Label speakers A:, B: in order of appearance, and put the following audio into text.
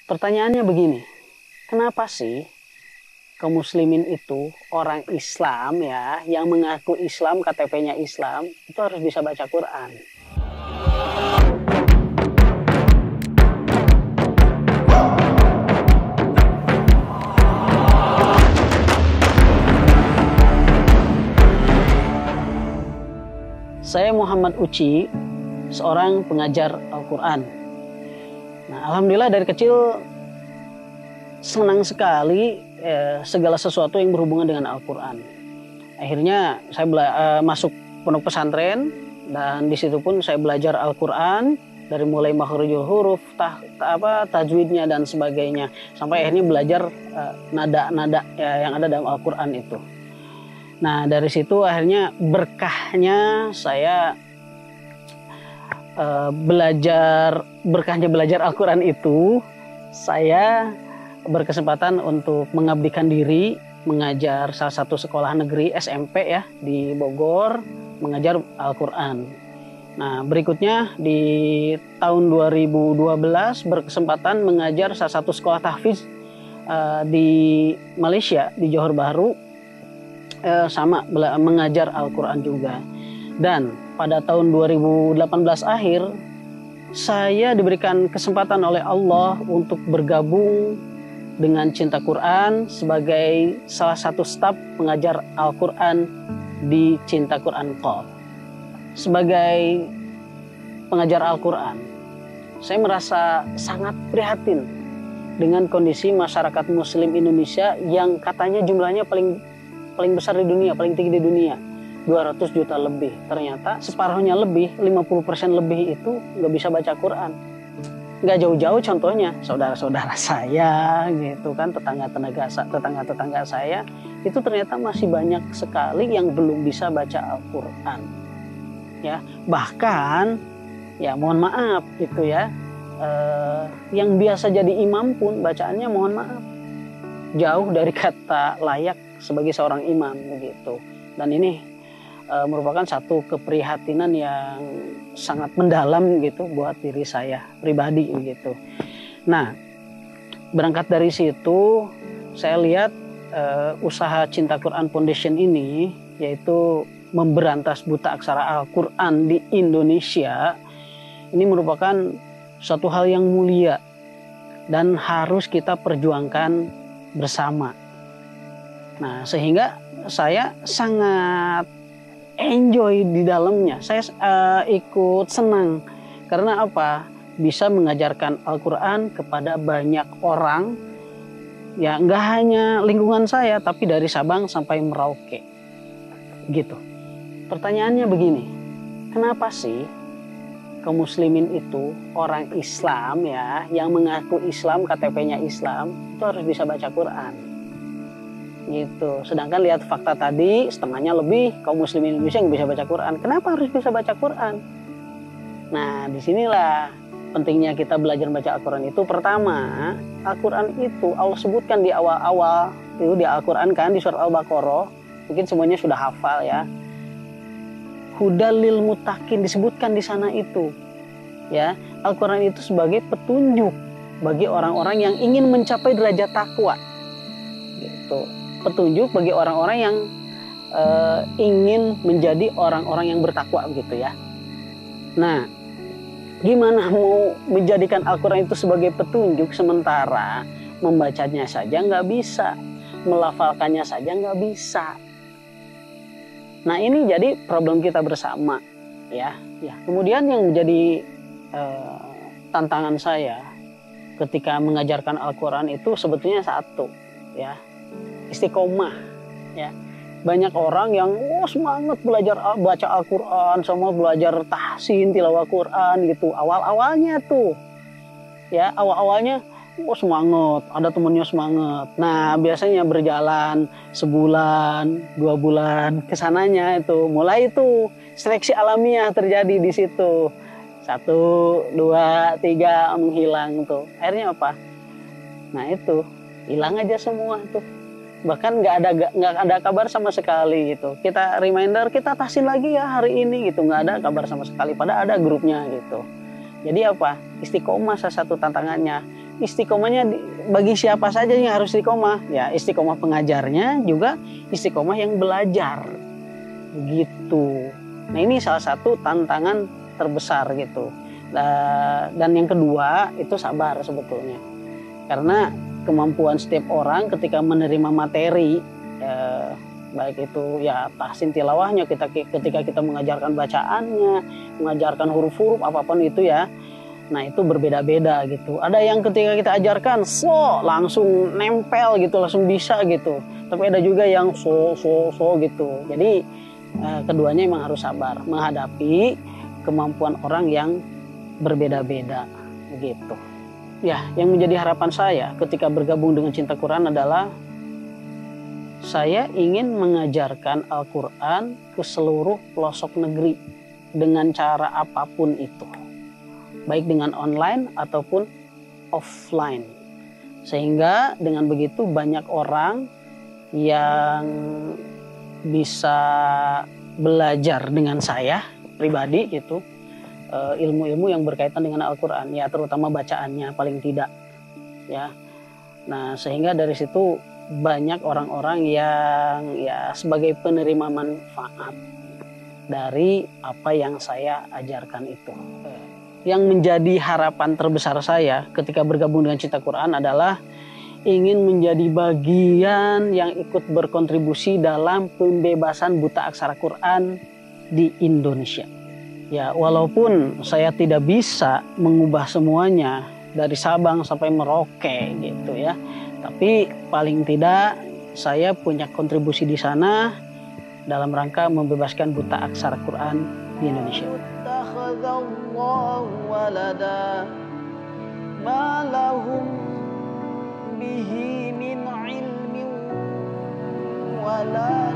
A: Pertanyaannya begini, kenapa sih kaum muslimin itu orang Islam ya, yang mengaku Islam, KTP-nya Islam, itu harus bisa baca Quran? Saya Muhammad Uci, seorang pengajar Al-Quran. Nah, alhamdulillah dari kecil senang sekali segala sesuatu yang berhubungan dengan Al-Quran. Akhirnya saya masuk pondok pesantren, dan di situ pun saya belajar Al-Quran dari mulai makhrijul huruf, tajwidnya dan sebagainya, sampai akhirnya belajar nada-nada yang ada dalam Al-Quran itu. Nah, dari situ akhirnya berkahnya saya belajar Al-Quran itu, saya berkesempatan untuk mengabdikan diri mengajar salah satu sekolah negeri SMP ya di Bogor, mengajar Al-Quran. Nah, berikutnya di tahun 2012 berkesempatan mengajar salah satu sekolah tahfiz di Malaysia, di Johor Bahru, mengajar Al-Quran juga. Dan pada tahun 2018 akhir, saya diberikan kesempatan oleh Allah untuk bergabung dengan Cinta Quran sebagai salah satu staf pengajar Al-Quran di Cinta Quran Qalb. Sebagai pengajar Al-Quran, saya merasa sangat prihatin dengan kondisi masyarakat Muslim Indonesia yang katanya jumlahnya paling besar di dunia, paling tinggi di dunia, 200 juta lebih. Ternyata separuhnya lebih, 50% lebih itu nggak bisa baca Quran. Nggak jauh-jauh contohnya saudara-saudara saya gitu kan, tetangga-tetangga saya itu ternyata masih banyak sekali yang belum bisa baca Al-Quran. Ya, bahkan ya mohon maaf gitu ya, yang biasa jadi imam pun bacaannya mohon maaf jauh dari kata layak sebagai seorang imam begitu. Dan ini merupakan satu keprihatinan yang sangat mendalam gitu buat diri saya pribadi gitu. Nah, berangkat dari situ saya lihat usaha Cinta Quran Foundation ini, yaitu memberantas buta aksara Al-Quran di Indonesia, ini merupakan suatu hal yang mulia dan harus kita perjuangkan bersama. Nah, sehingga saya sangat enjoy di dalamnya. Saya ikut senang karena apa? Bisa mengajarkan Al-Quran kepada banyak orang, ya nggak hanya lingkungan saya, tapi dari Sabang sampai Merauke, gitu. Pertanyaannya begini, kenapa sih kaum muslimin itu orang Islam ya, yang mengaku Islam, KTP-nya Islam, itu harus bisa baca Quran? Gitu. Sedangkan lihat fakta tadi, setengahnya lebih kaum muslimin Indonesia yang bisa baca Quran. Kenapa harus bisa baca Quran? Nah, disinilah pentingnya kita belajar baca Al-Quran itu. Pertama, Al-Quran itu Allah sebutkan di awal-awal itu di Al-Quran kan, di surat Al-Baqarah, mungkin semuanya sudah hafal ya. Hudal lil muttaqin disebutkan di sana itu. Ya, Al-Quran itu sebagai petunjuk bagi orang-orang yang ingin mencapai derajat takwa. Gitu. Petunjuk bagi orang-orang yang ingin menjadi orang-orang yang bertakwa gitu ya. Nah, gimana mau menjadikan Al-Quran itu sebagai petunjuk sementara membacanya saja nggak bisa, melafalkannya saja nggak bisa. Nah, ini jadi problem kita bersama ya. Kemudian yang menjadi tantangan saya ketika mengajarkan Al-Quran itu sebetulnya satu ya, istiqomah ya. Banyak orang yang semangat belajar baca Al-Quran, sama belajar tahsin tilawah Quran gitu. Awal-awalnya tuh ya, awalnya semangat, ada temennya semangat. Nah, biasanya berjalan sebulan, 2 bulan kesananya itu mulai itu seleksi alamiah terjadi di situ. 1, 2, 3 menghilang tuh. Akhirnya apa? Nah, itu hilang aja semua tuh. Bahkan nggak ada kabar sama sekali gitu. Kita reminder, kita tahsin lagi ya hari ini gitu, nggak ada kabar sama sekali. Padahal ada grupnya gitu. Jadi apa? Istiqomah salah satu tantangannya. istiqomahnya bagi siapa saja yang harus istiqomah? Ya, istiqomah pengajarnya juga istiqomah yang belajar. Gitu. Nah, ini salah satu tantangan terbesar gitu. Dan yang kedua itu sabar sebetulnya. Karena kemampuan setiap orang ketika menerima materi, baik itu ya tahsin tilawahnya, ketika kita mengajarkan bacaannya, mengajarkan huruf-huruf apapun itu ya, nah itu berbeda-beda gitu. Ada yang ketika kita ajarkan langsung nempel gitu, langsung bisa gitu. Tapi ada juga yang so gitu. Jadi keduanya memang harus sabar menghadapi kemampuan orang yang berbeda-beda gitu. Ya, yang menjadi harapan saya ketika bergabung dengan Cinta Quran adalah saya ingin mengajarkan Al-Quran ke seluruh pelosok negeri dengan cara apapun itu, baik dengan online ataupun offline, sehingga dengan begitu banyak orang yang bisa belajar dengan saya pribadi gitu, ilmu-ilmu yang berkaitan dengan Al-Quran, ya terutama bacaannya paling tidak ya. Nah, sehingga dari situ banyak orang-orang yang ya sebagai penerima manfaat dari apa yang saya ajarkan itu. Yang menjadi harapan terbesar saya ketika bergabung dengan Cinta Quran adalah ingin menjadi bagian yang ikut berkontribusi dalam pembebasan buta aksara Quran di Indonesia. Ya, walaupun saya tidak bisa mengubah semuanya dari Sabang sampai Merauke gitu ya, tapi paling tidak saya punya kontribusi di sana dalam rangka membebaskan buta aksara Quran di Indonesia. bihi min ilmin wala